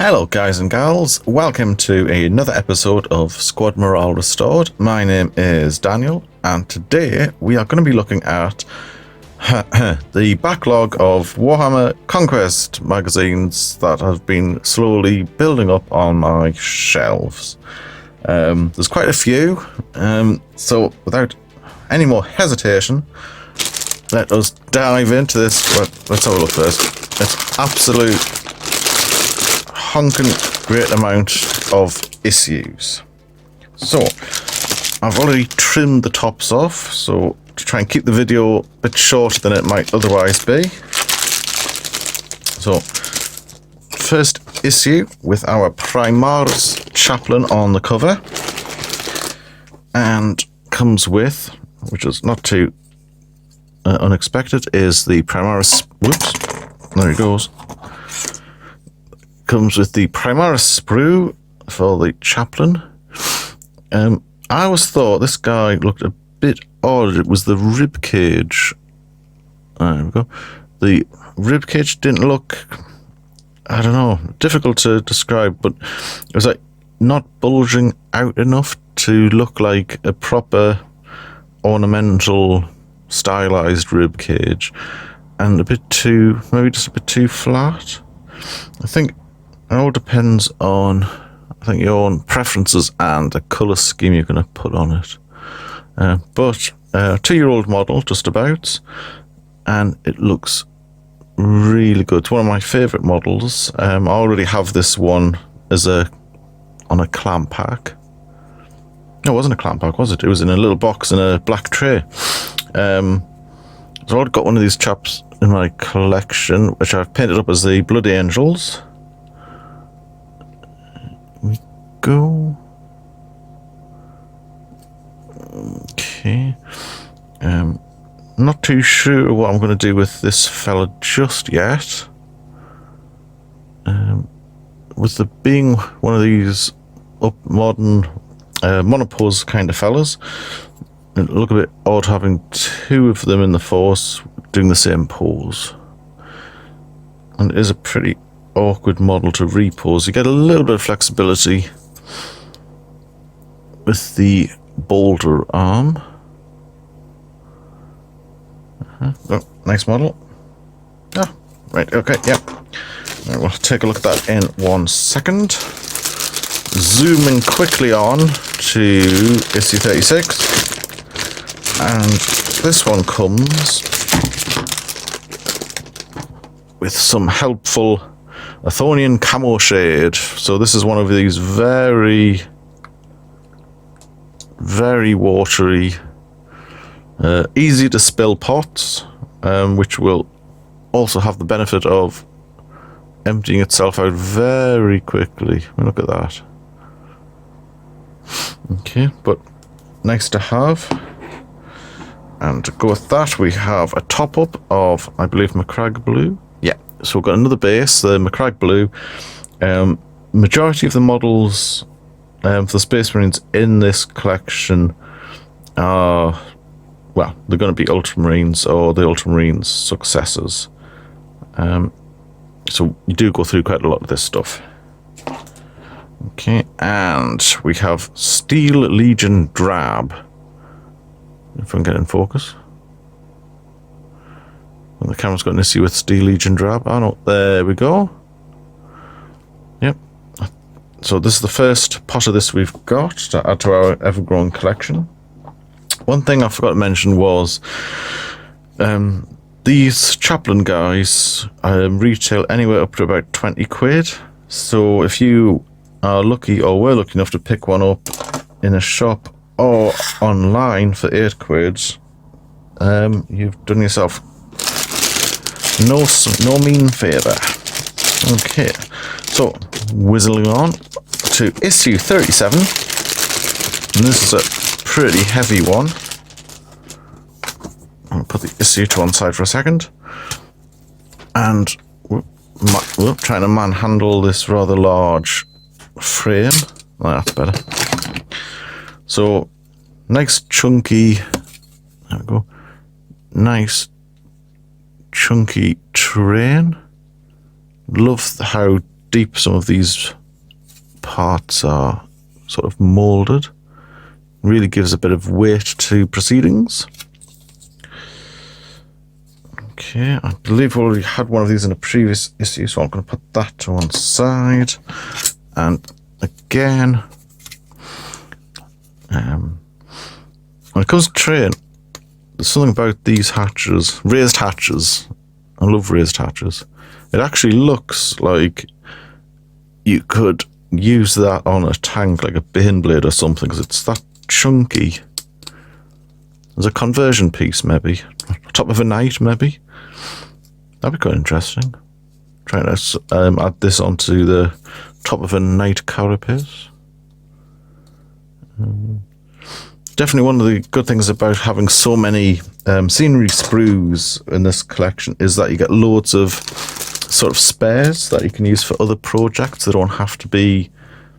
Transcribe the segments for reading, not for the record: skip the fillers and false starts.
Hello guys and gals, welcome to another episode of Squad Morale Restored. My name is Daniel and today we are going to be looking at the backlog of Warhammer Conquest magazines that have been slowly building up on my shelves. There's quite a few, so without any more hesitation, let us dive into this. Well, let's have a look first. It's absolute honking great amount of issues. So I've already trimmed the tops off, so to try and keep the video a bit shorter than it might otherwise be. So first issue with our Primaris chaplain on the cover, and comes with, which is not too unexpected, is the Primaris, whoops, there he goes. Comes with the Primaris sprue for the chaplain. I always thought this guy looked a bit odd. It was the rib cage. There we go. The rib cage didn't look, I don't know, difficult to describe, but it was like not bulging out enough to look like a proper ornamental stylized rib cage, and a bit too, maybe just a bit too flat. I think it all depends on, I think, your own preferences and the colour scheme you're going to put on it. But 2-year-old model, just about, and it looks really good. It's one of my favourite models. I already have this one as on a clam pack. No, it wasn't a clam pack, was it? It was in a little box in a black tray. So I've got one of these chaps in my collection, which I've painted up as the Blood Angels. We go. Okay. Not too sure what I'm going to do with this fella just yet. With the being one of these up modern monopose kind of fellas, it look a bit odd having two of them in the force doing the same pose. And it is a pretty awkward model to repose. You get a little bit of flexibility with the boulder arm. Oh, nice model. Ah, right, okay, yeah. Right, we'll take a look at that in 1 second. Zooming quickly on to issue 36. And this one comes with some helpful Athonian camo shade. So this is one of these very, very watery, easy to spill pots, which will also have the benefit of emptying itself out very quickly. Look at that. Okay, but nice to have. And to go with that, we have a top-up of, I believe, Macragge Blue. Yeah, so we've got another base, the Macragge Blue. Majority of the models for the Space Marines in this collection are, well, they're going to be Ultramarines or the Ultramarines successors. So you do go through quite a lot of this stuff. Okay, and we have Steel Legion Drab. If I can get in focus. Well, the camera's got an issue with Steel Legion Drab. Oh no, there we go. Yep. So this is the first pot of this we've got to add to our ever-growing collection. One thing I forgot to mention was these chaplain guys retail anywhere up to about 20 quid. So if you are lucky or were lucky enough to pick one up in a shop or online for 8 quid, you've done yourself no mean favour. Okay, so whizzling on to issue 37, and this is a pretty heavy one. I'll put the issue to one side for a second, and we're trying to manhandle this rather large frame. Oh, that's better. So, nice chunky, there we go, nice chunky terrain. Love how deep some of these parts are sort of molded. Really gives a bit of weight to proceedings. Okay, I believe we already had one of these in a previous issue, so I'm going to put that to one side. And again, when it comes to train, there's something about these hatches, raised hatches. I love raised hatches. It actually looks like you could use that on a tank, like a Bane blade or something, because it's that chunky. There's a conversion piece, maybe. Top of a knight, maybe. That'd be quite interesting. Trying to add this onto the top of a knight carapace. Definitely one of the good things about having so many scenery sprues in this collection is that you get loads of sort of spares that you can use for other projects. They don't have to be,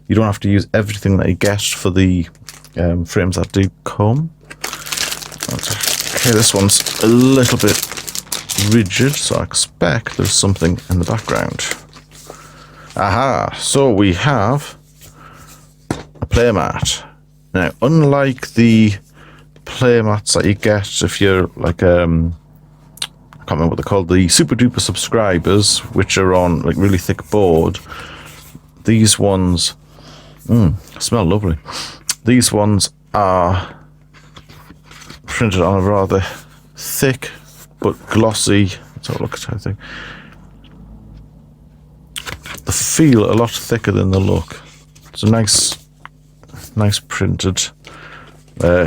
you don't have to use everything that you get for the frames that do come. Okay, this one's a little bit rigid, so I expect there's something in the background. Aha, so we have a playmat. Now, unlike the playmats that you get if you're like, I can't remember what they're called, the super duper subscribers, which are on like really thick board, these ones smell lovely. These ones are printed on a rather thick but glossy, let's have a look at how thick. The feel a lot thicker than the look. It's a nice printed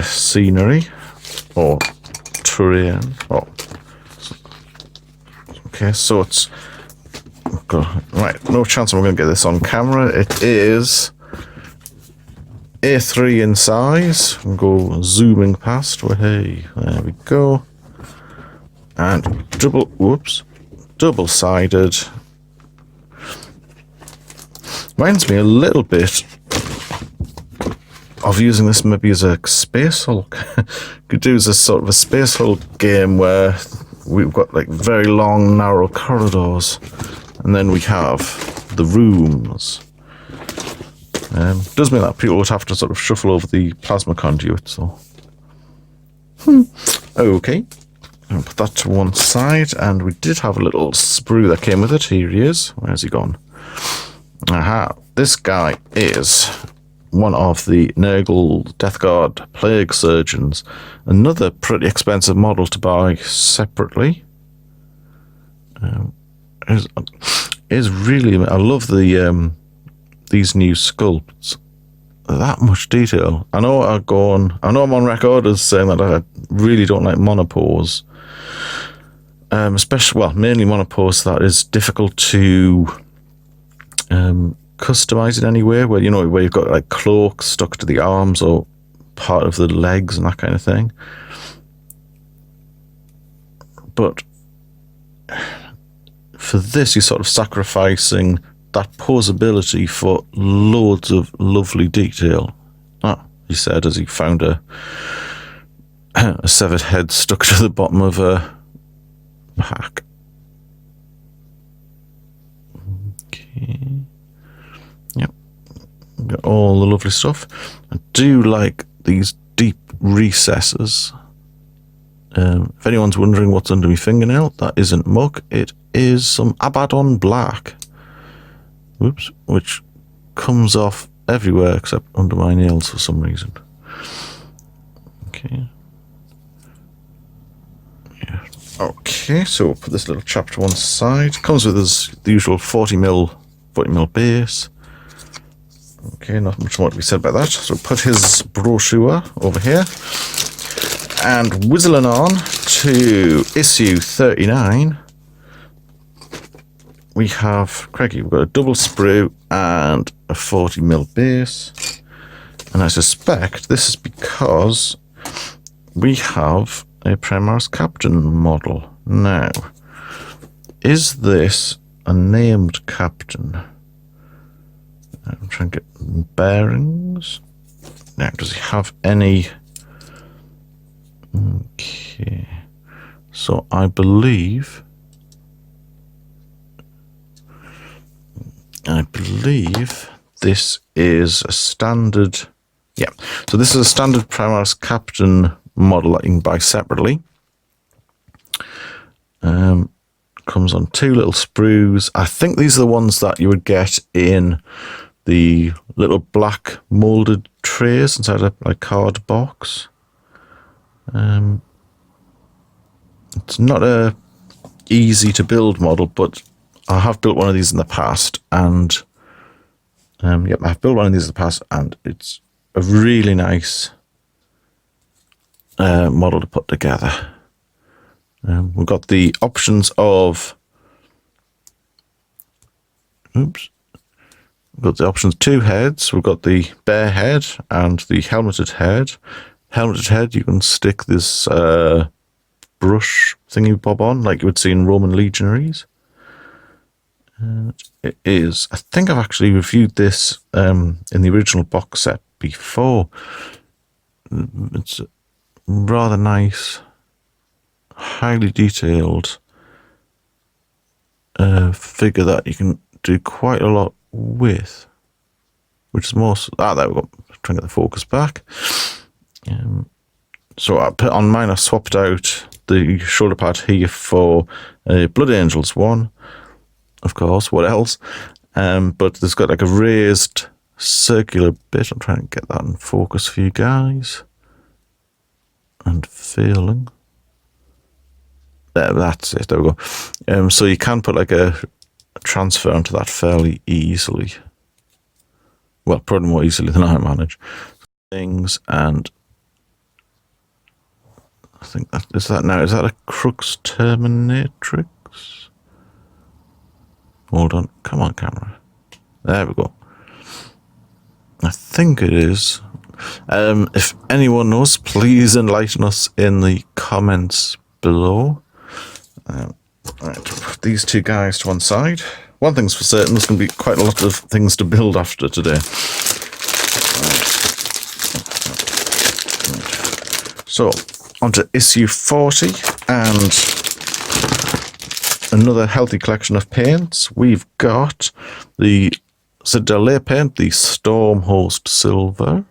scenery or terrain. Oh, okay, so it's right. No chance I'm going to get this on camera. It is A3 in size. We'll go zooming past. Well, hey, there we go. And double-sided. Reminds me a little bit of using this maybe as a Space Hulk. Could do as a sort of a Space Hulk game where we've got like very long, narrow corridors, and then we have the rooms. Does mean that people would have to sort of shuffle over the plasma conduit, so. Okay. I'll put that to one side, and we did have a little sprue that came with it. Here he is. Where's he gone? Aha. This guy is one of the Nurgle Death Guard Plague Surgeons. Another pretty expensive model to buy separately. Is really, I love the these new sculpts. That much detail. I know I'm on record as saying that I really don't like monopores. Especially, well, mainly monopores that is difficult to customize in any way, where where you've got like cloaks stuck to the arms or part of the legs and that kind of thing. But for this, you're sort of sacrificing that posability for loads of lovely detail. He said as he found a severed head stuck to the bottom of a pack. Okay. Yep. Got all the lovely stuff. I do like these deep recesses. If anyone's wondering what's under my fingernail, that isn't muck. It is some Abaddon Black. Whoops. Which comes off everywhere except under my nails for some reason. Okay. Yeah. Okay, so we'll put this little chap to one side. Comes with the usual 40mm base. Okay, not much more to be said about that. So put his brochure over here. And whistling on to issue 39. We have, crikey, we've got a double sprue and a 40mm base. And I suspect this is because we have a Primaris Captain model. Now, is this a named captain? I'm trying to get bearings. Now, does he have any? Okay. So I believe I believe this is a standard. Yeah, so this is a standard Primaris Captain model that you can buy separately. Comes on 2 little sprues. I think these are the ones that you would get in the little black molded trays inside a card box. It's not a easy to build model, but I have built one of these in the past, and yep, I've built one of these in the past, and it's a really nice model to put together. We've got the options of we've got the options 2 heads. We've got the bare head and the helmeted head. Helmeted head, you can stick this brush thingy bob on like you would see in Roman legionaries. It is, I think I've actually reviewed this in the original box set before. It's rather nice, highly detailed figure that you can do quite a lot with, which is more there we go, trying to get the focus back. So I put on mine, I swapped out the shoulder pad here for Blood Angels one, of course, what else, but there's got like a raised circular bit. I'm trying to get that in focus for you guys, and failing. There, that's it, there we go. So you can put like a transfer onto that fairly easily. Well, probably more easily than I manage. Things, and I think that is that now. Is that a Crux Terminatrix? Hold on, come on, camera. There we go. I think it is. If anyone knows, please enlighten us in the comments below. Right, put these 2 guys to one side. One thing's for certain, there's going to be quite a lot of things to build after today. So, on to issue 40, and another healthy collection of paints. We've got the Citadel layer paint, the Stormhost Silver.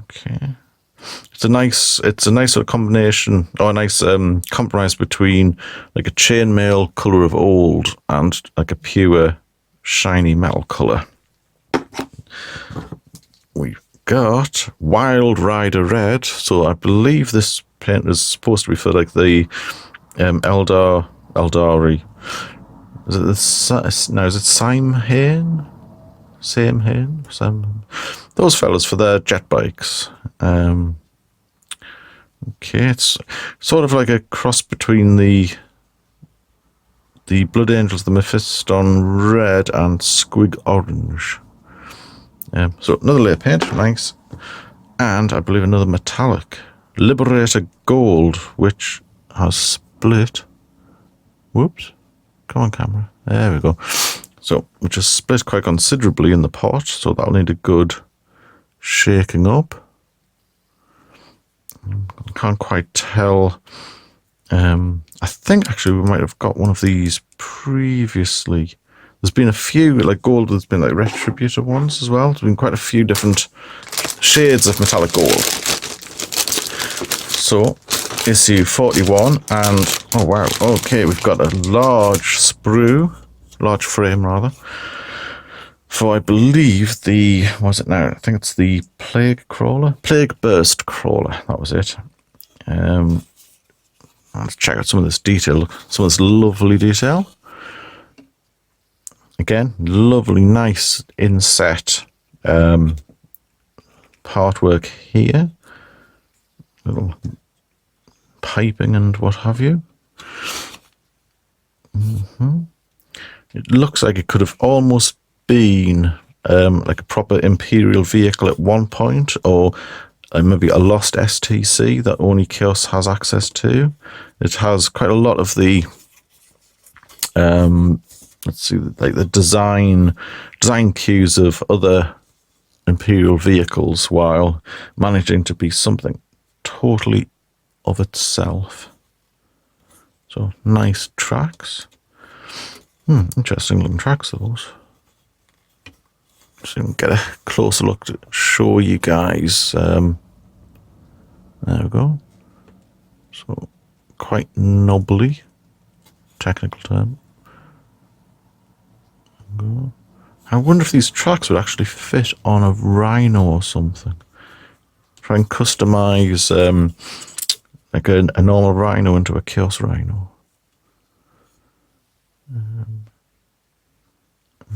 Okay. It's a nice sort of combination, or a nice compromise between like a chainmail colour of old and like a pure shiny metal colour. We've got Wild Rider Red, so I believe this paint is supposed to be for like the Eldari. Is it is it Samhain? Those fellas for their jet bikes. Okay, it's sort of like a cross between the Blood Angels, the Mephiston Red, and Squig Orange. So another layer paint, nice. And I believe another metallic. Liberator Gold, which has split. Whoops. Come on, camera. There we go. So, which has split quite considerably in the pot, so that'll need a good shaking up. Can't quite tell. I think actually we might have got one of these previously. There's been a few, like gold, there's been like retributor ones as well. There's been quite a few different shades of metallic gold. So, issue 41, and oh wow, okay, we've got a large sprue, large frame rather, for I believe the, what is it now? I think it's the Plague Burst Crawler, that was it. Let's check out some of this detail, some of this lovely detail. Again, lovely, nice inset part work here. Little piping and what have you. It looks like it could have almost been like a proper Imperial vehicle at one point, or maybe a lost STC that only Chaos has access to. It has quite a lot of the let's see, like the design cues of other Imperial vehicles, while managing to be something totally of itself. So nice tracks. Interesting looking tracks, those. Just gonna get a closer look to show you guys. There we go. So quite knobbly, technical term. I wonder if these tracks would actually fit on a Rhino or something. Try and customize like a normal Rhino into a Chaos Rhino.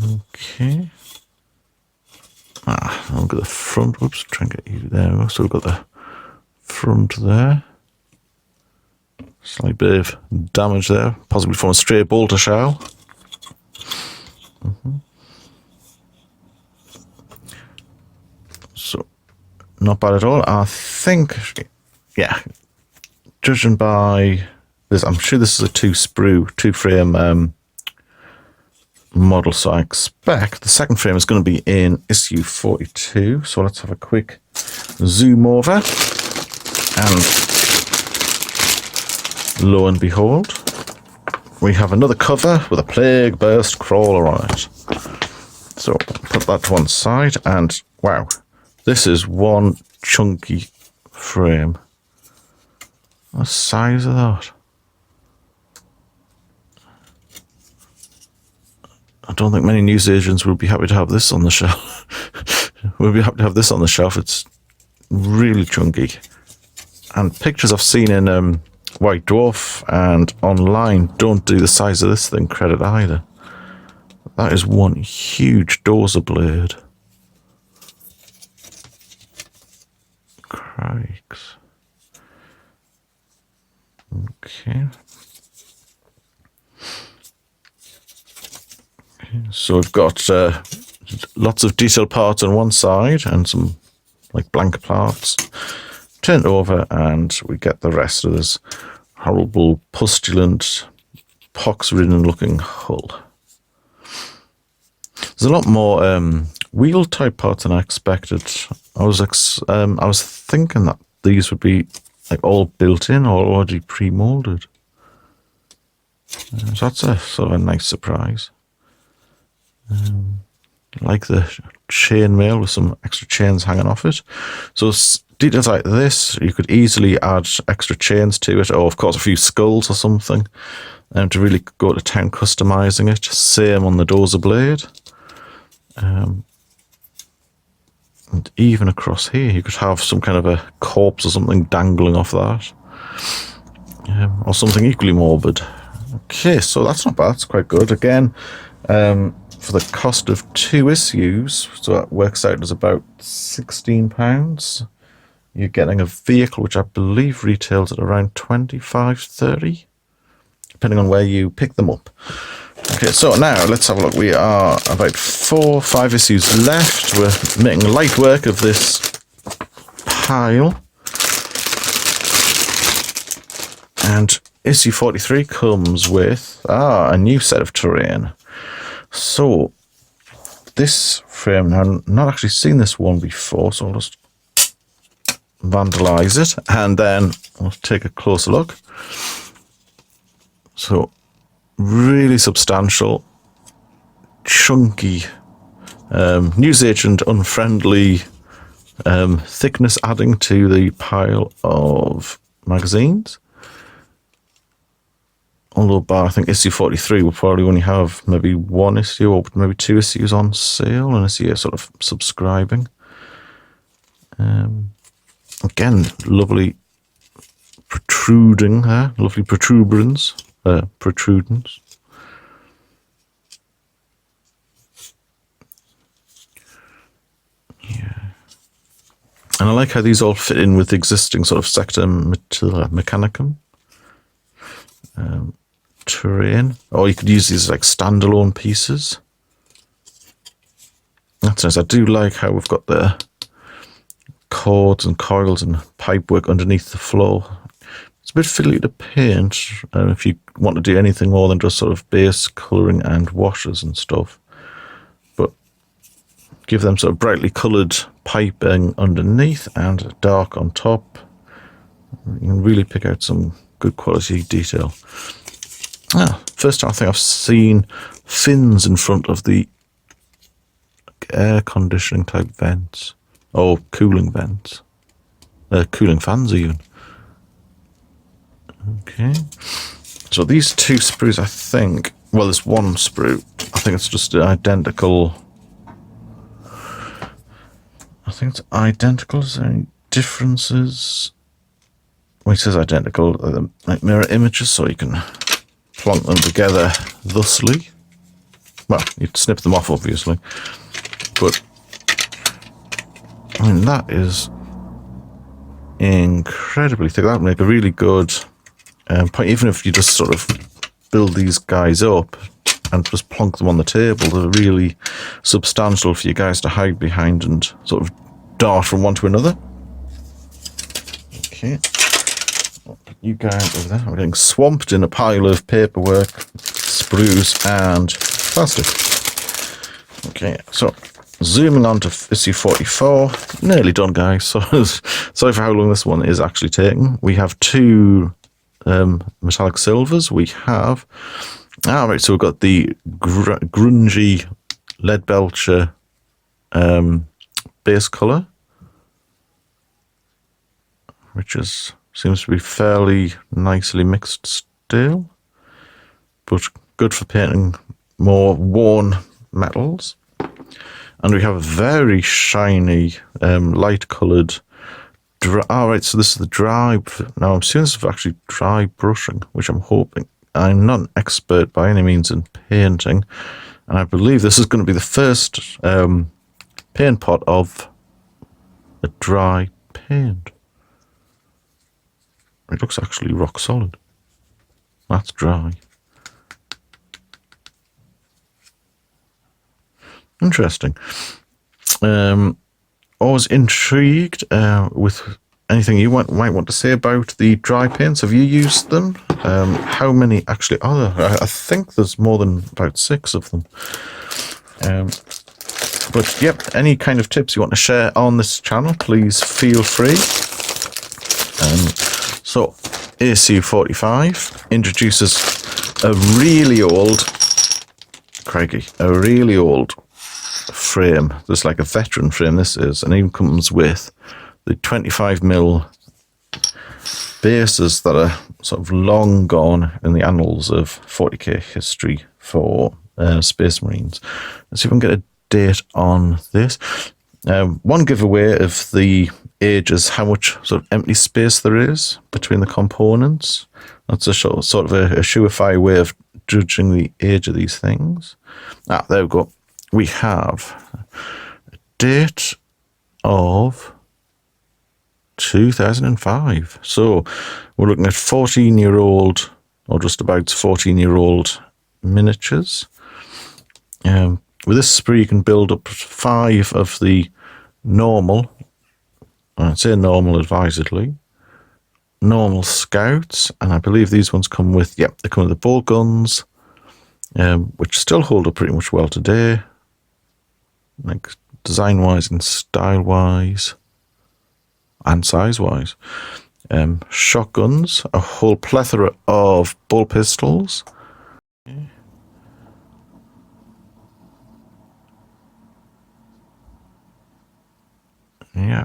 Okay. Look at the front. Whoops, try and get you there. We go. So we've got the front there. Slight bit of damage there, possibly from a stray bolter shell. So, not bad at all. I think, yeah, judging by this, I'm sure this is a two frame model, so I expect the second frame is going to be in issue 42. So let's have a quick zoom over, and lo and behold, we have another cover with a Plague Burst crawler on it. So put that to one side, and wow, this is one chunky frame. What the size of that? I don't think many newsagents will be happy to have this on the shelf. We'll be happy to have this on the shelf. It's really chunky. And pictures I've seen in White Dwarf and online don't do the size of this thing credit either. That is one huge dozer blade. Crikes. Okay. So we've got lots of detailed parts on one side and some like blank parts. Turn it over and we get the rest of this horrible, pustulant, pox-ridden looking hull. There's a lot more wheel type parts than I expected. I was thinking that these would be like all built in or already pre-molded. So that's a sort of a nice surprise. Like the chainmail with some extra chains hanging off it. So details like this, you could easily add extra chains to it, or of course a few skulls or something, to really go to town customizing it. Same on the dozer blade. And even across here, you could have some kind of a corpse or something dangling off that. Or something equally morbid. Okay, so that's not bad. It's quite good. Again, for the cost of 2 issues, so that works out as about £16. You're getting a vehicle which I believe retails at around 25-30, depending on where you pick them up. Okay, so now let's have a look. We are about 4 or 5 issues left. We're making light work of this pile. And issue 43 comes with a new set of terrain. So this frame, now I've not actually seen this one before, so I'll just vandalize it and then I'll take a closer look. So really substantial, chunky, newsagent unfriendly thickness adding to the pile of magazines. Although I think issue 43 will probably only have maybe 1 issue or maybe 2 issues on sale, and you're sort of subscribing. Again, lovely protruding there, lovely protuberance, protrudence. Yeah. And I like how these all fit in with the existing sort of sector mechanicum. Terrain, or you could use these like standalone pieces. That's nice. I do like how we've got the cords and coils and pipework underneath the floor. It's a bit fiddly to paint if you want to do anything more than just sort of base colouring and washes and stuff, but give them sort of brightly coloured piping underneath and dark on top. You can really pick out some good quality detail. First time I think I've seen fins in front of the air conditioning type vents. Or cooling vents. Cooling fans even. Okay. So these two sprues, I think... Well, there's one sprue. I think it's just identical... I think it's identical. Is there any differences? Well, it says identical. Like mirror images, so you can plonk them together thusly. Well, you'd snip them off, obviously. But, I mean, that is incredibly thick. That would make a really good point. Even if you just sort of build these guys up and just plonk them on the table, they're really substantial for you guys to hide behind and sort of dart from one to another. Okay. You guys over there are getting swamped in a pile of paperwork, sprues, and plastic. Okay, so zooming on to issue 44. Nearly done, guys. So sorry for how long this one is actually taking. We have two metallic silvers. We have... Right, so we've got the grungy lead belcher base colour, which seems to be fairly nicely mixed still, but good for painting more worn metals. And we have a very shiny, light coloured... Alright, so this is the dry... Now, I'm seeing this is actually dry brushing, which I'm hoping... I'm not an expert by any means in painting, and I believe this is going to be the first paint pot of a dry paint. It looks actually rock solid. That's dry. Interesting. I was intrigued with anything you might want to say about the dry paints. Have you used them? How many actually are there? I think there's more than about 6 of them. But yep, any kind of tips you want to share on this channel, please feel free. So AC45 introduces a really old frame. There's like a veteran frame this is, and it even comes with the 25mm bases that are sort of long gone in the annals of 40k history for Space Marines. Let's see if we can get a date on this. One giveaway of the age is how much sort of empty space there is between the components. That's a sort of a surefire way of judging the age of these things. There we go. We have a date of 2005. So we're looking at 14-year-old, or just about 14-year-old miniatures. With this sprue, you can build up 5 of the normal, I'd say normal advisedly, normal scouts, and I believe these ones come with, they come with the bolt guns, which still hold up pretty much well today, like design-wise and style-wise, and size-wise. Shotguns, a whole plethora of bull pistols. Yeah.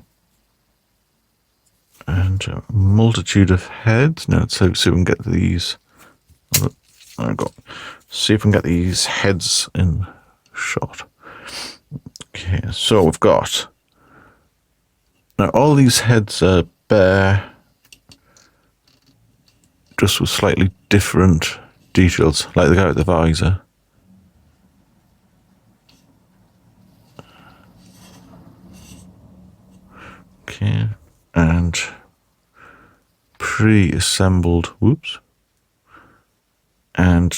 And a multitude of heads. Now let's see if we can get these. See if we can get these heads in shot. Okay, so we've got. Now all these heads are bare, just with slightly different details, like the guy with the visor. Okay, and pre-assembled, whoops, and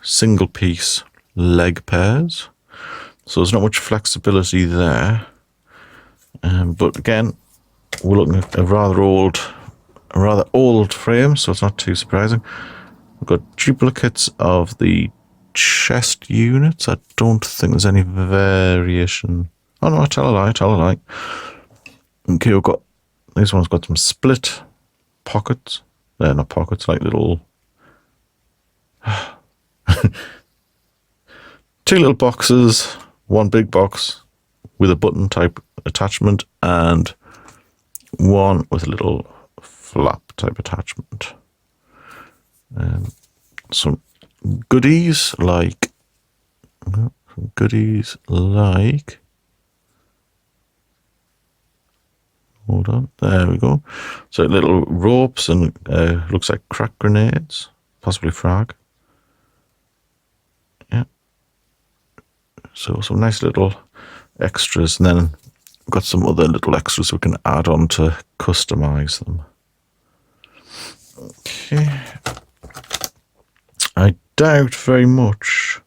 single piece leg pairs. So there's not much flexibility there. But again, we're looking at a rather old frame, so it's not too surprising. We've got duplicates of the chest units. I don't think there's any variation. Oh no, I tell a lie. Okay, we've got, this one's got some split pockets. They're not pockets, like little 2 little boxes, one big box with a button type attachment, and one with a little flap type attachment. Some goodies like hold on, there we go. So little ropes and looks like crack grenades, possibly frag. Yeah. So some nice little extras, and then we've got some other little extras we can add on to customize them. Okay. I doubt very much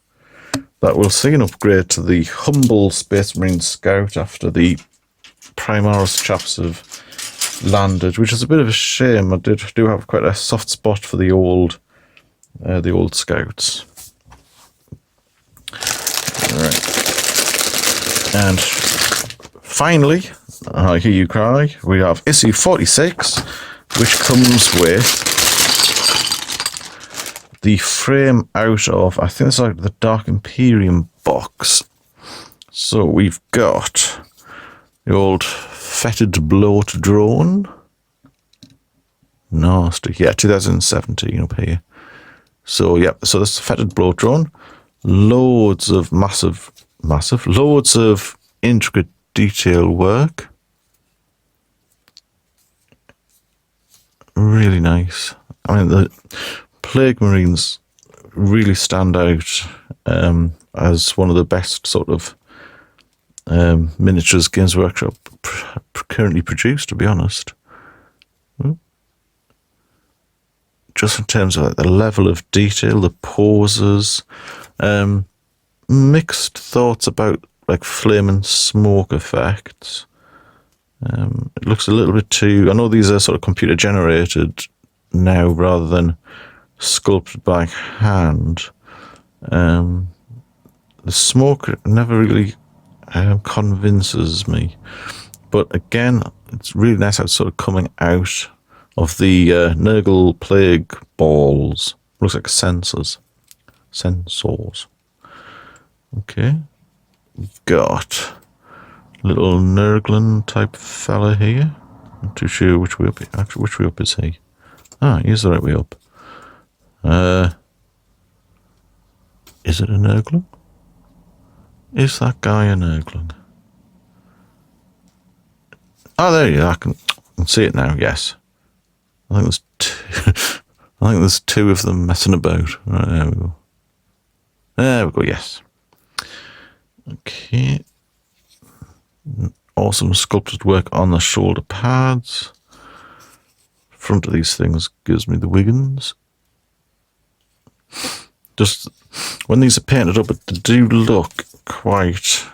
that we'll see an upgrade to the humble Space Marine Scout after the Primaris chaps have landed, which is a bit of a shame. I do have quite a soft spot for the old Scouts. Right. And finally, I hear you cry, we have issue 46, which comes with the frame out of, I think it's like the Dark Imperium box. So we've got the old fetid bloat drone. Nasty. Yeah, 2017 up here. So yeah, so this fetid bloat drone. Loads of loads of intricate detail work. Really nice. I mean, the Plague Marines really stand out as one of the best sort of miniatures Games Workshop currently produced, to be honest. Just in terms of like, the level of detail, the poses, mixed thoughts about like flame and smoke effects. It looks a little bit too, I know these are sort of computer generated now rather than sculpted by hand. The smoke never really convinces me, but again, it's really nice how it's sort of coming out of the Nurgle plague balls. Looks like sensors. Okay, we've got a little Nurglen type fella here. Not too sure which way up. Actually, which way up is he? Ah, he's the right way up. Is it a Nurglen? Is that guy a Nurglen? Oh, there you are. I can see it now. Yes, I think there's two. I think there's 2 of them messing about. Right, there we go. There we go. Yes. Okay. Awesome sculpted work on the shoulder pads. Front of these things gives me the Wiggins. Just when these are painted up, they do look quite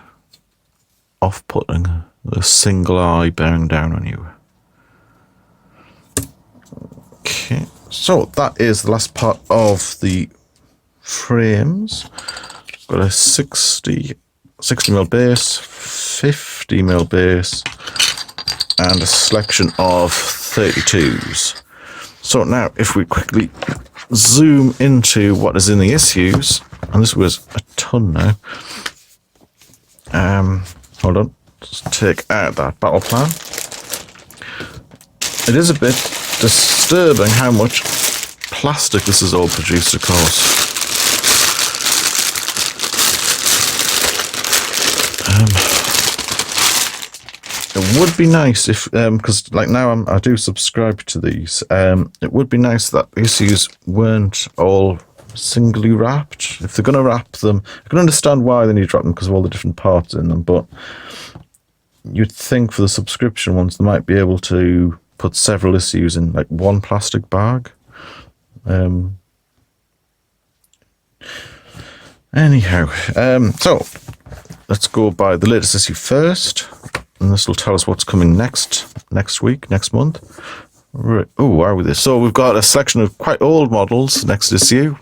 off-putting. A single eye bearing down on you. Okay, so that is the last part of the frames. Got a 60mm base, 50mm base, and a selection of 32s. So now, if we quickly zoom into what is in the issues, and this was a ton now. Hold on, just take out that battle plan. It is a bit disturbing how much plastic this is all produced, of course. It would be nice if, because like now I do subscribe to these, it would be nice that the issues weren't all singly wrapped. If they're going to wrap them, I can understand why they need to wrap them because of all the different parts in them, but you'd think for the subscription ones they might be able to put several issues in like one plastic bag. Anyhow, so let's go by the latest issue first, and this will tell us what's coming next week, next month. Right. Oh, where are we this? So we've got a selection of quite old models next issue.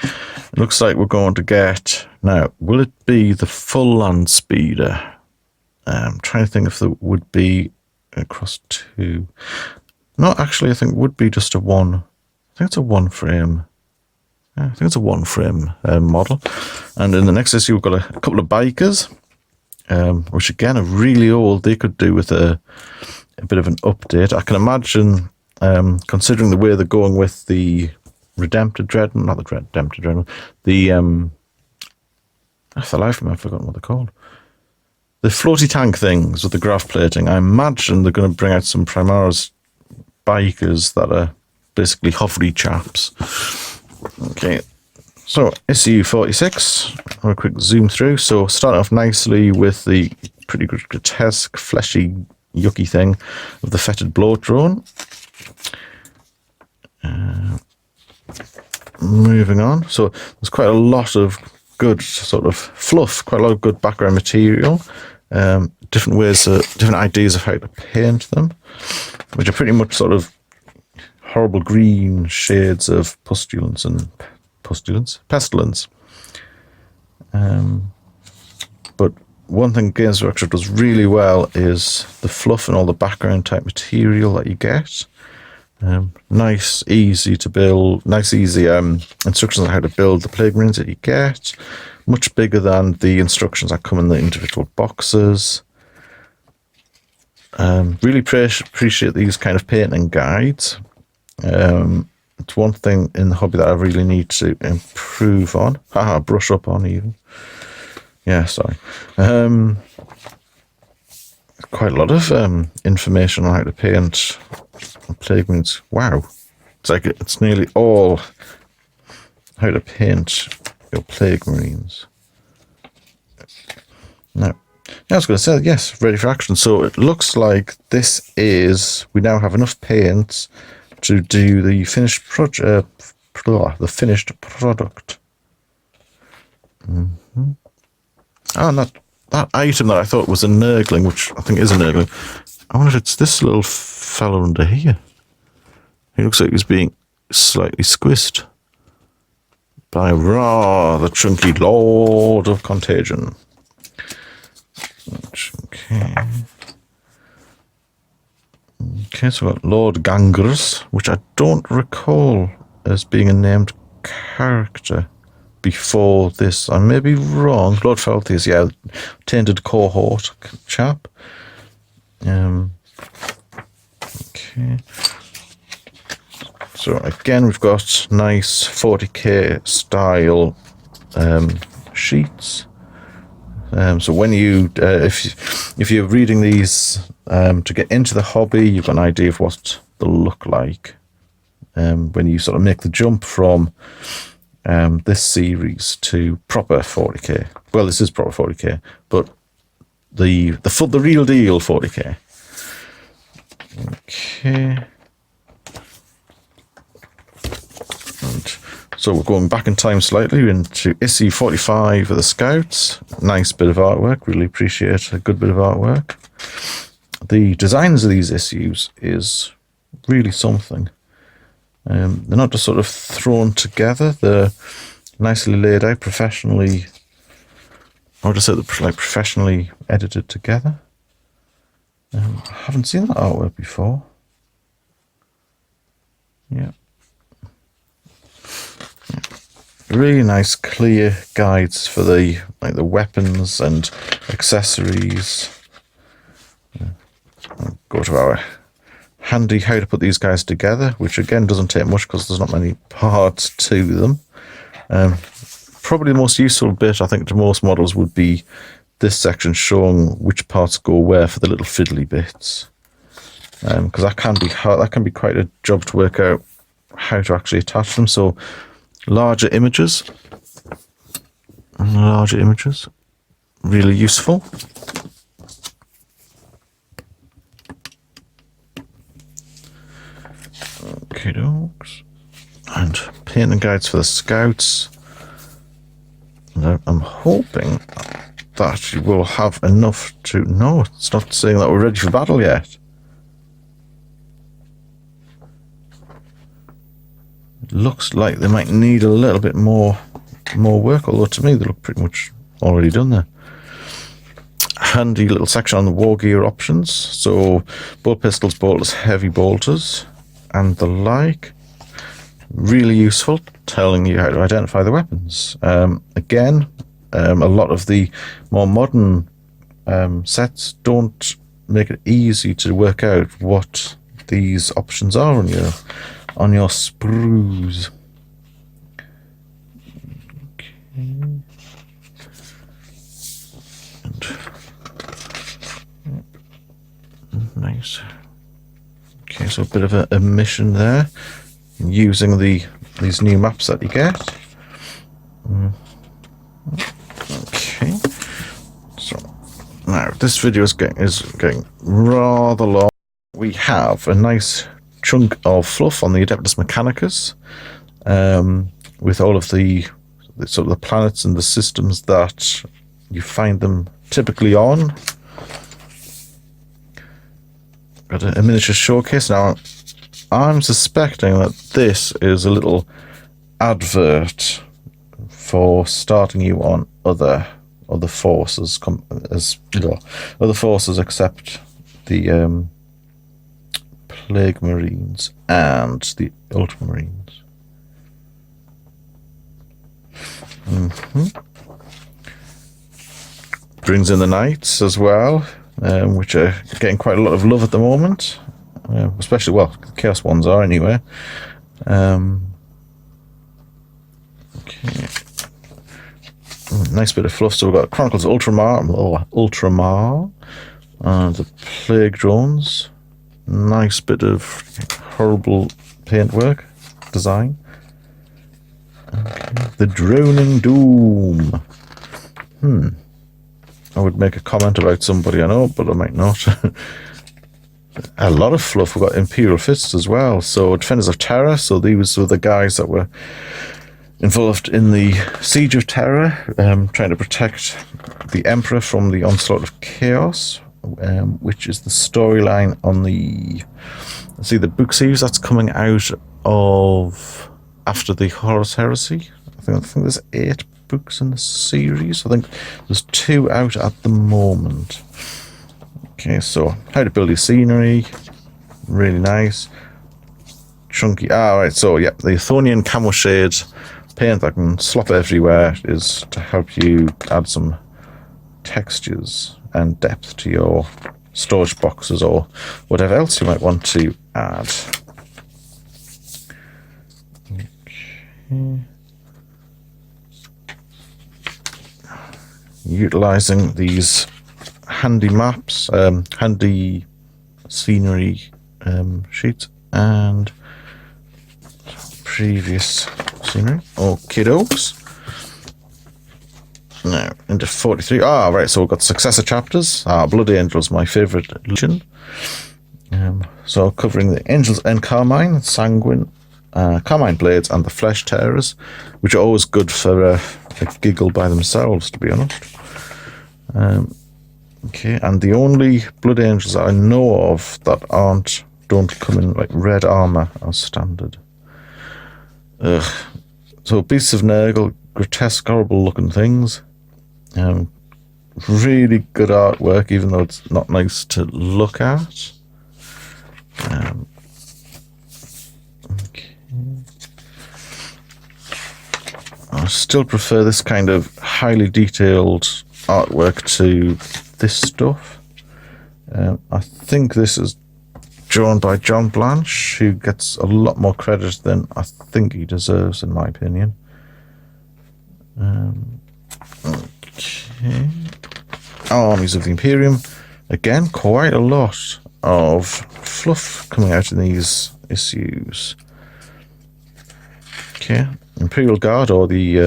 It looks like we're going to get, now, will it be the full land speeder? I'm trying to think if there would be across 2. No, actually, I think it would be just a one. I think it's a 1 frame I think it's a one frame model. And in the next issue, we've got a couple of bikers, which again are really old. They could do with a bit of an update. I can imagine, considering the way they're going with the Redempted Dreadnought, not the Redempted Dreadnought, the for the life of me, I've forgotten what they're called. The floaty tank things with the graph plating. I imagine they're going to bring out some Primaris bikers that are basically hovery chaps. Okay, so issue 46. I'll a quick zoom through. So starting off nicely with the pretty grotesque, fleshy, yucky thing of the fetid bloat drone. Moving on. So there's quite a lot of good sort of fluff, quite a lot of good background material. Different ways, different ideas of how to paint them, which are pretty much sort of horrible green shades of pestilence. But one thing Games Workshop does really well is the fluff and all the background type material that you get. Nice, easy to build, easy instructions on how to build the plague marines that you get. Much bigger than the instructions that come in the individual boxes. Really appreciate these kind of painting guides. It's one thing in the hobby that I really need to improve on. Brush up on even. Yeah, sorry. Quite a lot of information on how to paint plague marines. Wow. It's like it's nearly all how to paint your plague marines. Now, I was going to say, yes, ready for action. So it looks like this is, we now have enough paint to do the finished project, the finished product. Mm-hmm. And that item that I thought was a nurgling, which I think is a nurgling, I wonder if it's this little fella under here. He looks like he's being slightly squished by the chunky Lord of Contagion. Okay. Okay, so we've got Lord Gangers, which I don't recall as being a named character before this. I may be wrong. Lord Felthius, yeah, tainted cohort chap. Okay. So again, we've got nice 40k style sheets. So when you, if you're reading these to get into the hobby, you've got an idea of what they'll look like. When you sort of make the jump from this series to proper 40k. Well, this is proper 40k, but the real deal 40k. Okay. And so we're going back in time slightly into issue 45 of the Scouts. Nice bit of artwork. Really appreciate a good bit of artwork. The designs of these issues is really something. They're not just sort of thrown together. They're nicely laid out, professionally, or just like professionally edited together. I haven't seen that artwork before. Yeah. Really nice, clear guides for the weapons and accessories. I'll go to our handy how to put these guys together, which again doesn't take much because there's not many parts to them. Probably the most useful bit, I think, to most models would be this section showing which parts go where for the little fiddly bits, because that can be hard. That can be quite a job to work out how to actually attach them. So larger images, really useful. Okay, dokes. And painting guides for the Scouts. Now, I'm hoping that you will have enough to... No, it's not saying that we're ready for battle yet. It looks like they might need a little bit more work, although to me they look pretty much already done there. Handy little section on the war gear options. So, bolt pistols, bolters, heavy bolters, and the like. really useful, telling you how to identify the weapons. Again, a lot of the more modern sets don't make it easy to work out what these options are on your sprues. Okay. Nice. Okay, so a bit of a mission there, using these new maps that you get. Okay. So now this video is getting rather long. We have a nice chunk of fluff on the Adeptus Mechanicus, with all of the sort of the planets and the systems that you find them typically on. Got a miniature showcase. Now, I'm suspecting that this is a little advert for starting you on other forces, other forces except the Plague Marines and the Ultramarines. Brings in the Knights as well, which are getting quite a lot of love at the moment, especially, well, the Chaos ones are anyway. Okay. Nice bit of fluff. So we've got Chronicles Ultramar, the Plague Drones. Nice bit of horrible paintwork design. Okay. The Droning Doom. I would make a comment about somebody I know, but I might not. A lot of fluff. We've got Imperial Fists as well. So Defenders of Terra. So these were the guys that were involved in the Siege of Terra, trying to protect the Emperor from the onslaught of chaos, which is the storyline on the book series that's coming out of after the Horus Heresy. I think there's 8 books in the series. I think there's 2 out at the moment. Okay, so how to build your scenery, really nice, chunky. Right, so yeah, the Athonian camo shade paint that can slop everywhere is to help you add some textures and depth to your storage boxes or whatever else you might want to add. Okay. Utilizing these handy maps, handy scenery sheets and previous scenery. Okay, dokes. Now into 43. Right, so we've got successor chapters. Bloody Angels, my favourite legion. So covering the Angels and Carmine, Sanguine, Carmine Blades, and the Flesh Tearers, which are always good for a giggle by themselves, to be honest. Okay, and the only Blood Angels that I know of that don't come in like red armor as standard. So Beasts of Nurgle, grotesque, horrible looking things. Really good artwork, even though it's not nice to look at. Okay. I still prefer this kind of highly detailed artwork to this stuff. I think this is drawn by John Blanche, who gets a lot more credit than I think he deserves, in my opinion. Okay. Armies of the Imperium. Again, quite a lot of fluff coming out in these issues. Okay. Imperial Guard, or the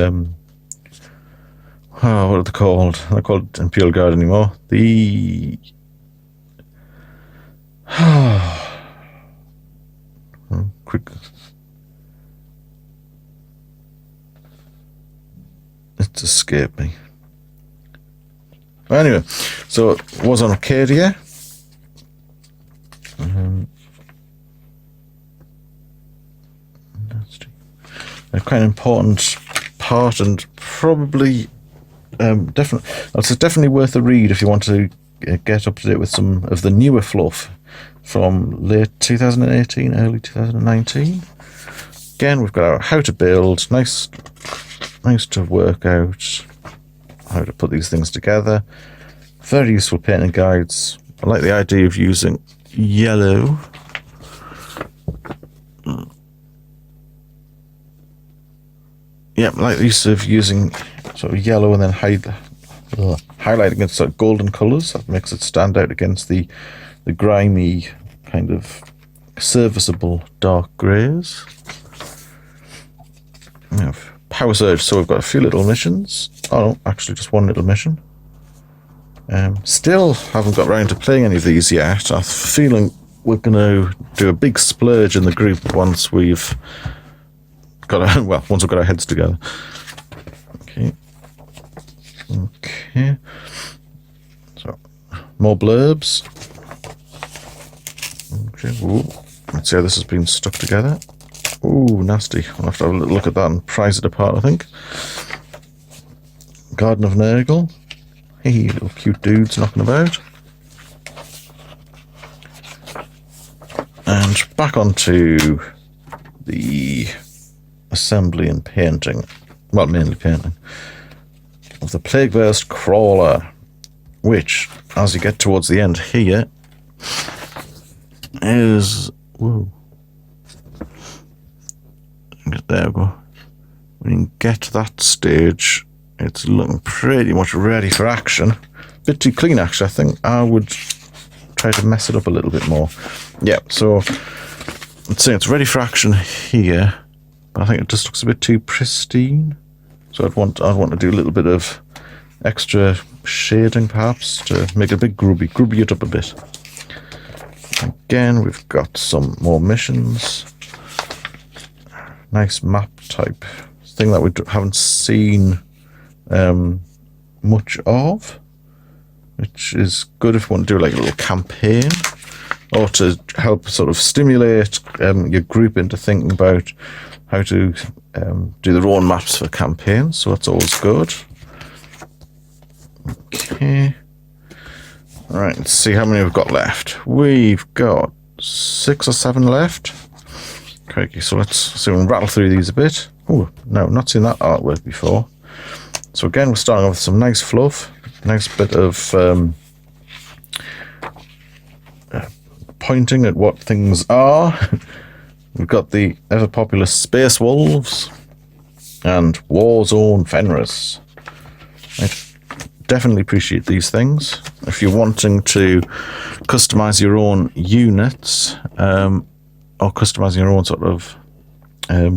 what are they called? They're not called Imperial Guard anymore. The quick. It's escaped me. Anyway, so it was on Arcadia. A quite an important part, and probably it's definitely worth a read if you want to get up to date with some of the newer fluff from late 2018, early 2019. Again, we've got our how to build. Nice to work out how to put these things together. Very useful painting guides. I like the idea of using yellow. Yeah, I like the use of using sort of yellow and then highlighting it sort of golden colours. That makes it stand out against the grimy kind of serviceable dark greys. We have Power Surge, so we've got a few little missions. Oh no, actually just one little mission. Still haven't got around to playing any of these yet. I'm feeling we're going to do a big splurge in the group once we've got once we've got our heads together. Okay. So, more blurbs. Okay. Ooh. Let's see how this has been stuck together. Ooh, nasty. I'll have to have a little look at that and prise it apart, I think. Garden of Nurgle. Hey, little cute dudes knocking about. And back onto the assembly and painting. Well, mainly painting. Of the Plague-Burst Crawler. Which, as you get towards the end here, is... Whoa. There we go. When you get to that stage, it's looking pretty much ready for action. Bit too clean, actually. I think I would try to mess it up a little bit more. Yeah, so let's say it's ready for action here, but I think it just looks a bit too pristine. So I'd want to do a little bit of extra shading, perhaps, to make it a bit grubby it up a bit. Again, we've got some more missions. Nice map type thing that we haven't seen much of, which is good if you want to do like a little campaign, or to help sort of stimulate your group into thinking about how to do their own maps for campaigns. So that's always good. Okay. All right, let's see how many we've got left. We've got 6 or 7 left. Okay, so let's see if we can rattle through these a bit. Oh, no, not seen that artwork before. So again, we're starting off with some nice fluff. Nice bit of pointing at what things are. We've got the ever-popular Space Wolves and Warzone Fenris. Right. Definitely appreciate these things. If you're wanting to customize your own units, or customizing your own sort of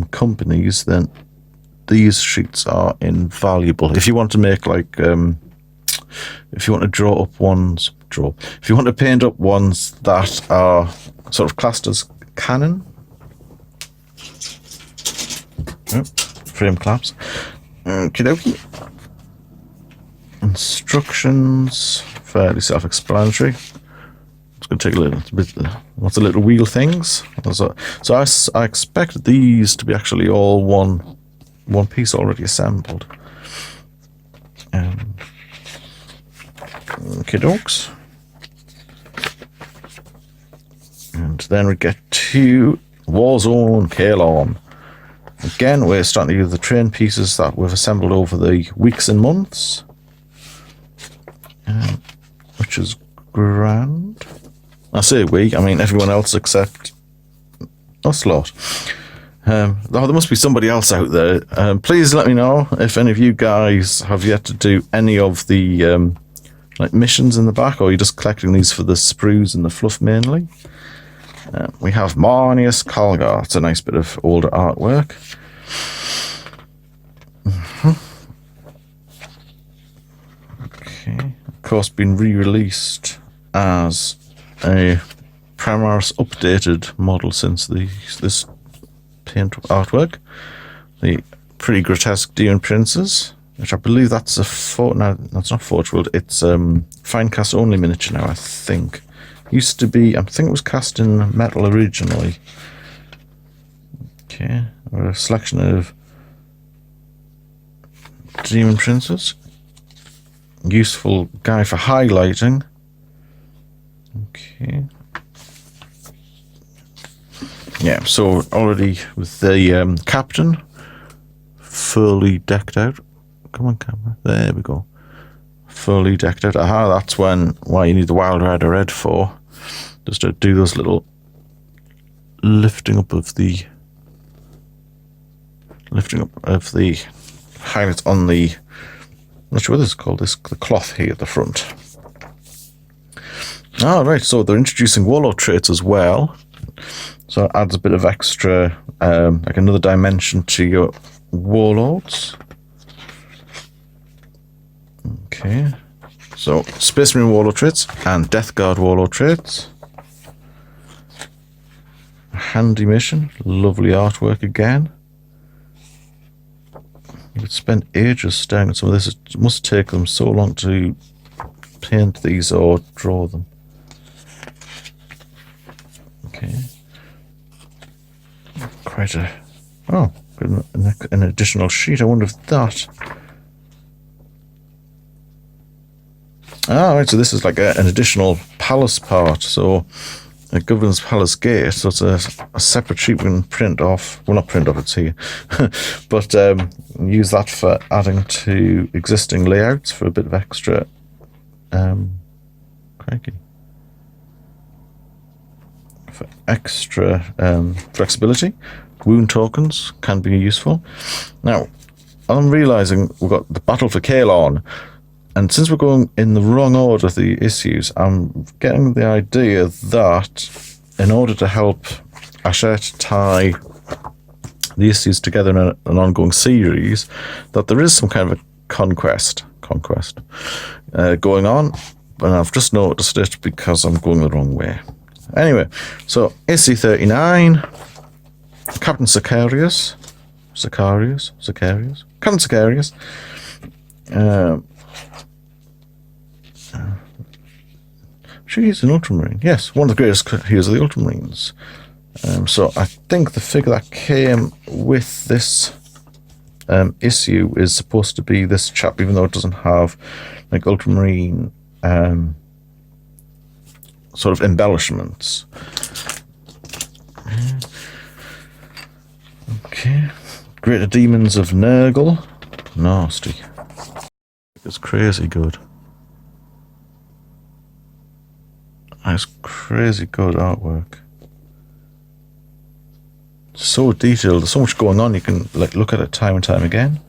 companies, then these sheets are invaluable. If you want to make like, if you want to draw up ones, if you want to paint up ones that are sort of classed as canon, frame collapse. Okie dokie. Instructions, fairly self-explanatory. It's going to take a little bit, lots of little wheel things. So I expect these to be actually all one piece already assembled. Okay, dokes. And then we get to Warzone Kalon. Again, we're starting to use the train pieces that we've assembled over the weeks and months, which is grand. I say we, I mean everyone else except Ocelot. There must be somebody else out there. Please let me know if any of you guys have yet to do any of the like missions in the back, or you're just collecting these for the sprues and the fluff mainly. We have Marnius Calgar. It's a nice bit of older artwork. Okay, of course, been re-released as a Primaris updated model since this paint artwork. The pretty grotesque Demon Princes, which I believe that's a no, that's not Forge World. It's fine cast only miniature now, I think. Used to be, I think it was cast in metal originally. Okay, a selection of Demon Princes. Useful guy for highlighting. Okay. Yeah, so already with the captain fully decked out. Come on, camera. There we go. Fully decked out. Aha, that's why you need the Wild Rider Red for. Just to do those little lifting up of the highlights on the, I'm not sure what this is called, the cloth here at the front. Right, so they're introducing warlord traits as well. So it adds a bit of extra, like another dimension to your warlords. Okay. So Space Marine warlord traits and Death Guard warlord traits. Handy mission, lovely artwork again. You could spend ages staring at some of this. It must take them so long to paint these or draw them. Okay. Quite a... Oh, an additional sheet. I wonder if that... Right, so this is like an additional palace part. So a Governor's Palace Gate. So it's a separate sheet we can print off. Well, not print off, it's here. But use that for adding to existing layouts for a bit of extra... crikey. For extra flexibility. Wound tokens can be useful. Now, I'm realising we've got the Battle for Kalon, and since we're going in the wrong order of the issues, I'm getting the idea that in order to help Ashet tie the issues together in an ongoing series, that there is some kind of a conquest going on, and I've just noticed it because I'm going the wrong way. Anyway, so issue 39. Captain Sicarius. Captain Sicarius. Sure, he's an Ultramarine. Yes, one of the greatest heroes of the Ultramarines. So I think the figure that came with this issue is supposed to be this chap, even though it doesn't have like Ultramarine sort of embellishments. Okay. Greater Demons of Nurgle. Nasty. It's crazy good. That's crazy good artwork. So detailed. There's so much going on. You can like look at it time and time again.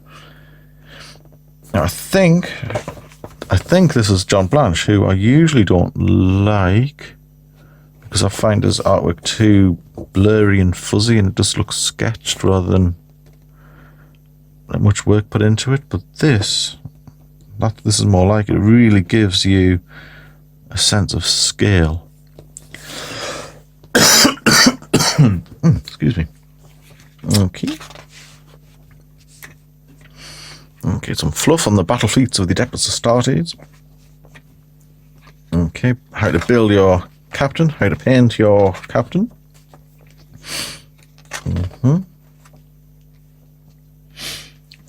Now I think this is John Blanche, who I usually don't like because I find his artwork too blurry and fuzzy, and it just looks sketched rather than that much work put into it. But this is more like it. It really gives you a sense of scale. Excuse me. Okay. Okay, some fluff on the battle fleets of the Adeptus Astartes. Okay, how to build your captain, how to paint your captain.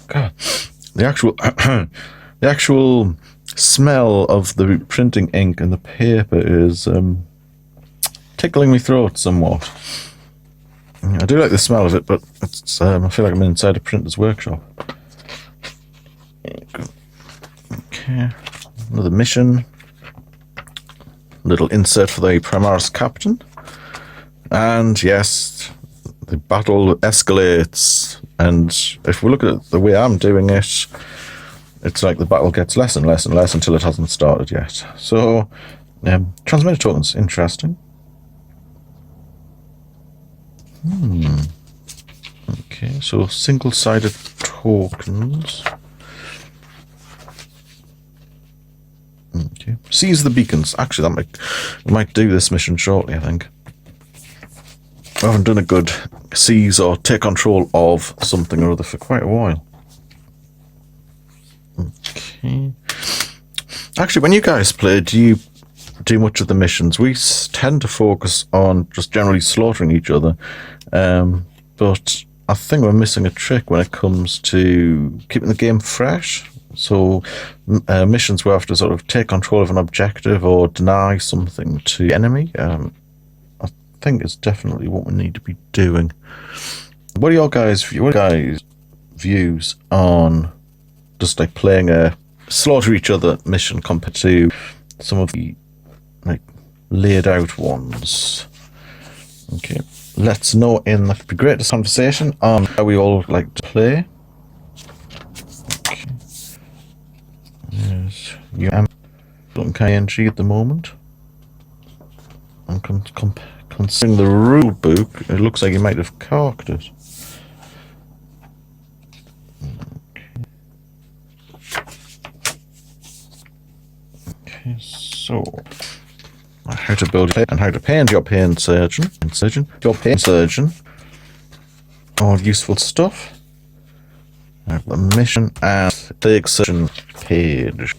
God, the actual smell of the printing ink and the paper is tickling my throat somewhat. I do like the smell of it, but it's, I feel like I'm inside a printer's workshop. Okay, another mission. Little insert for the Primaris Captain. And yes, the battle escalates. And if we look at it the way I'm doing it, it's like the battle gets less and less and less until it hasn't started yet. So, transmitter tokens, interesting. Okay, so single-sided tokens. Okay, seize the beacons. Actually, that might do this mission shortly, I think. I haven't done a good seize or take control of something or other for quite a while. Okay. Actually, when you guys play, do you do much of the missions? We tend to focus on just generally slaughtering each other, but I think we're missing a trick when it comes to keeping the game fresh. So missions where we have to sort of take control of an objective or deny something to the enemy. I think is definitely what we need to be doing. What are your guys' views on just like playing a slaughter each other mission compared to some of the like laid out ones? Okay, let's know in the greatest conversation on how we all like to play. Okay. Yes, you am KNG at the moment. I'm considering the rule book. It looks like you might have corked it. Okay, so how to build and how to paint your pain surgeon. Your pain surgeon. All useful stuff. I have the mission and the surgeon page.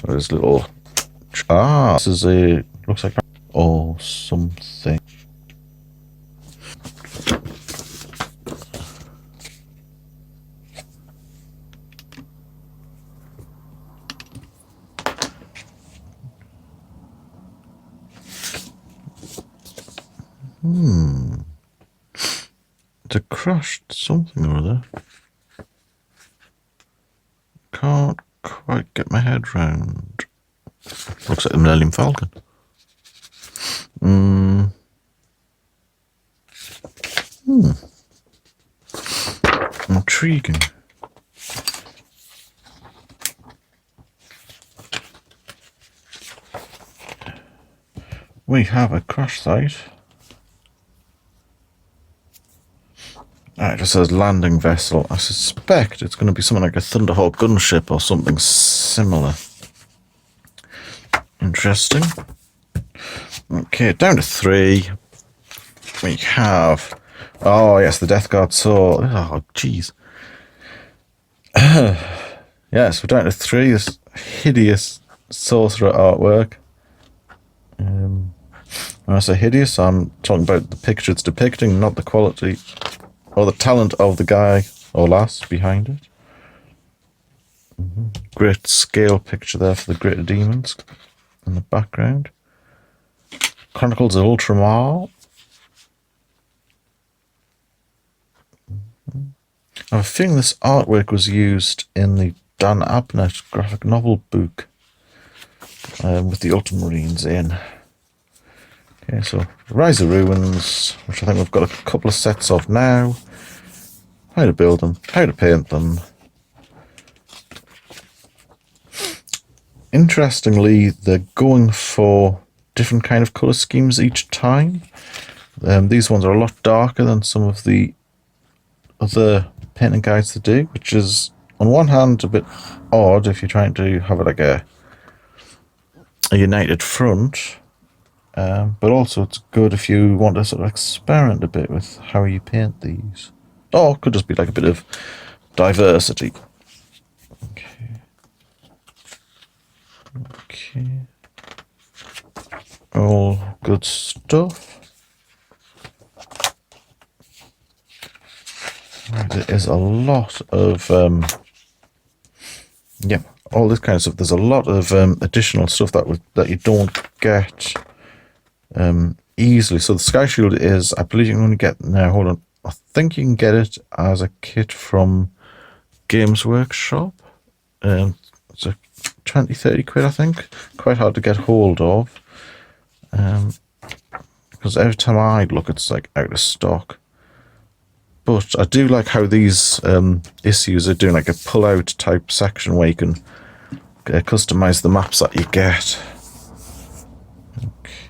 There's little. This is a. Looks like. Or something. It's a crushed something or other. Can't quite get my head round. Looks like the Millennium Falcon. Intriguing. We have a crash site. It just says landing vessel. I suspect it's going to be something like a Thunderhawk gunship or something similar. Interesting. Okay, down to 3. We have... Oh, yes, the Death Guard sword. Oh, jeez. Yes, we're down to 3. This hideous sorcerer artwork. When I say hideous, I'm talking about the picture it's depicting, not the quality or the talent of the guy or lass behind it. Great scale picture there for the Greater Demons in the background. Chronicles of Ultramar. I have a feeling this artwork was used in the Dan Abnett graphic novel book with the Ultramarines in. Okay, so Rise of Ruins, which I think we've got a couple of sets of now. How to build them, how to paint them. Interestingly, they're going for different kind of colour schemes each time. These ones are a lot darker than some of the other painting guides to do, which is on one hand a bit odd if you're trying to have it like a united front, but also it's good if you want to sort of experiment a bit with how you paint these. Or it could just be like a bit of diversity. Okay. All good stuff. There is a lot of all this kind of stuff. There's a lot of additional stuff that you don't get easily. So the Sky Shield is, I believe you can only get now. Hold on, I think you can get it as a kit from Games Workshop. It's a 20-30 quid, I think. Quite hard to get hold of. Because every time I look, it's like out of stock. But I do like how these issues are doing like a pull-out type section where you can customize the maps that you get.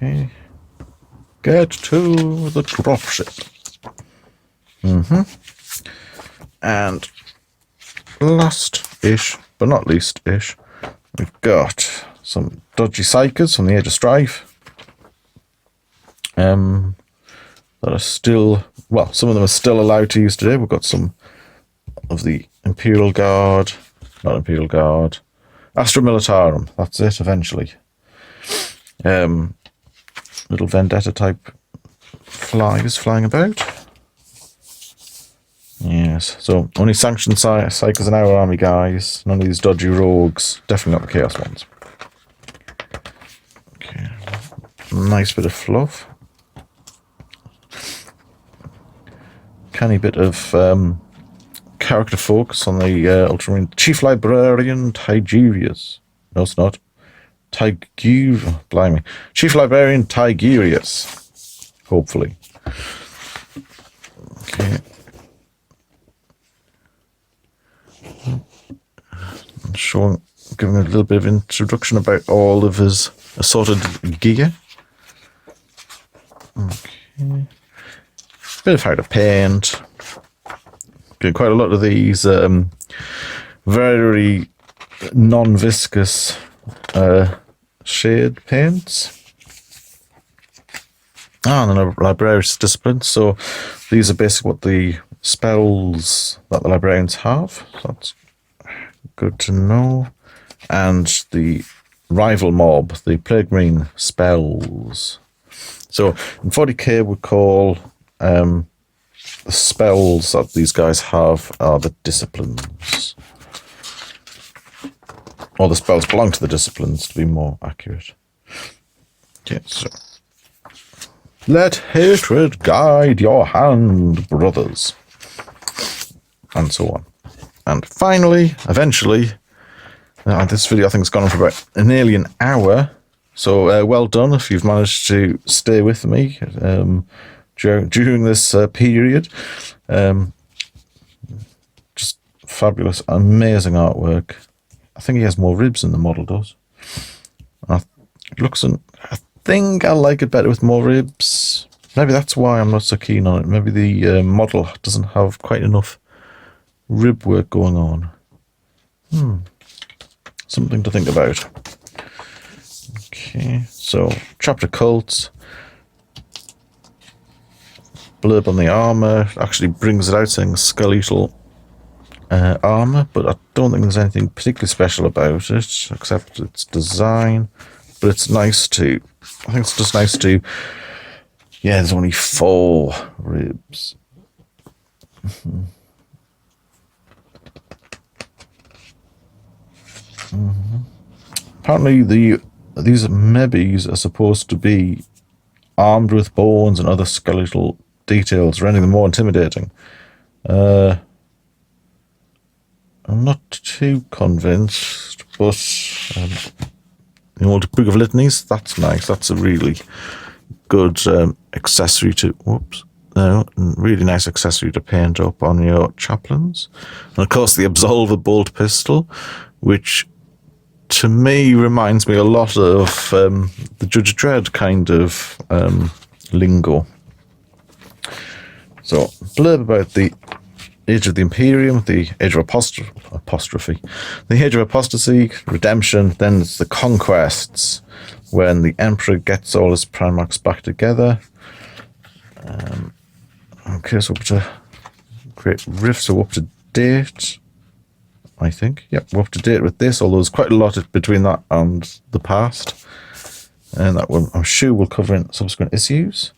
Okay. Get to the dropship. And last-ish, but not least-ish, we've got some dodgy psychers from the Age of Strife. That are still, well, some of them are still allowed to use today. We've got some of the Imperial Guard, not Imperial Guard, Astra Militarum, that's it, eventually. Little Vendetta type flies flying about. Yes, so only sanctioned psychers in our army, guys. None of these dodgy rogues. Definitely not the Chaos ones. Okay, nice bit of fluff. canny bit of character focus on the Ultramarine Chief Librarian Tigurius. No, it's not. Blimey. Chief Librarian Tigurius. Hopefully. Okay. Giving a little bit of introduction about all of his assorted gear. Okay. Bit of how to paint. Getting quite a lot of these very non-viscous shade paints. And then a librarian's discipline. So these are basically what the spells that the librarians have. So that's good to know. And the rival mob, the Plague Marine spells. So in 40k we call the spells that these guys have are the disciplines. Or the spells belong to the disciplines, to be more accurate. Okay, so. Let hatred guide your hand, brothers. And so on. And finally, eventually, this video I think has gone on for about nearly an hour. So well done if you've managed to stay with me during this period. Just fabulous, amazing artwork. I think he has more ribs than the model does. I think I like it better with more ribs. Maybe that's why I'm not so keen on it. Maybe the model doesn't have quite enough rib work going on. Something to think about. Okay, so chapter cults. Blurb on the armor actually brings it out saying skeletal armor, but I don't think there's anything particularly special about it except its design. But it's nice to, I think it's just nice to, yeah, there's only 4 ribs. Apparently these mebbies are supposed to be armed with bones and other skeletal details, rendering them more intimidating. I'm not too convinced, but the old Book of Litanies, that's nice. That's a really good accessory to, really nice accessory to paint up on your chaplains. And of course the Absolver bolt pistol, which to me reminds me a lot of the Judge Dredd kind of lingo. So, blurb about the Age of the Imperium, the Age of Apostrophe, the Age of Apostasy, Redemption, then it's the Conquests, when the Emperor gets all his Primarchs back together. Okay, so we're up to create rifts, so we're up to date, I think. Yep, we're up to date with this, although there's quite a lot between that and the past. And that one, I'm sure we'll cover in subsequent issues.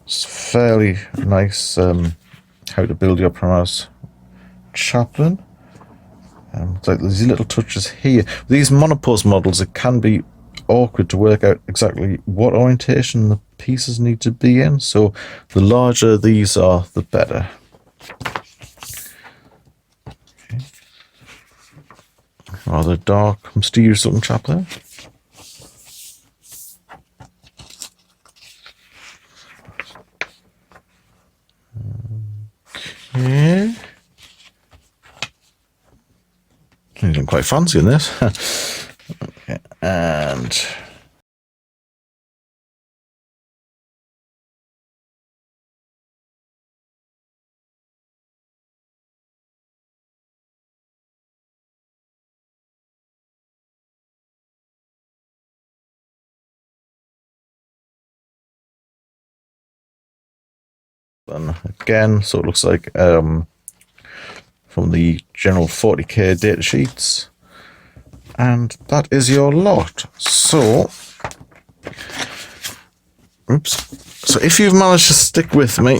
It's fairly nice how to build your Primarch's chaplain. It's like these little touches here. These monopose models, it can be awkward to work out exactly what orientation the pieces need to be in. So the larger these are, the better. Okay. Rather dark, mysterious looking chap there. Yeah. Feeling quite fancy in this. Okay. And then again, so it looks like from the general 40k data sheets, and that is your lot. So so if you've managed to stick with me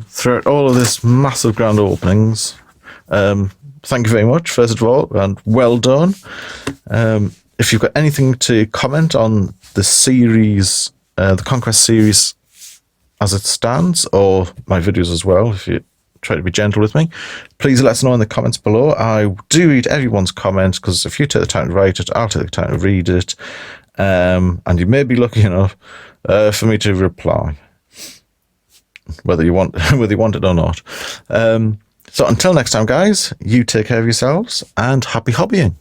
throughout all of this massive grand openings, thank you very much first of all, and well done. If you've got anything to comment on the series, the Conquest series as it stands, or my videos as well, if you try to be gentle with me, please let us know in the comments below. I do read everyone's comments, because if you take the time to write it, I'll take the time to read it. And you may be lucky enough for me to reply, whether you want it or not. So until next time, guys, you take care of yourselves and happy hobbying.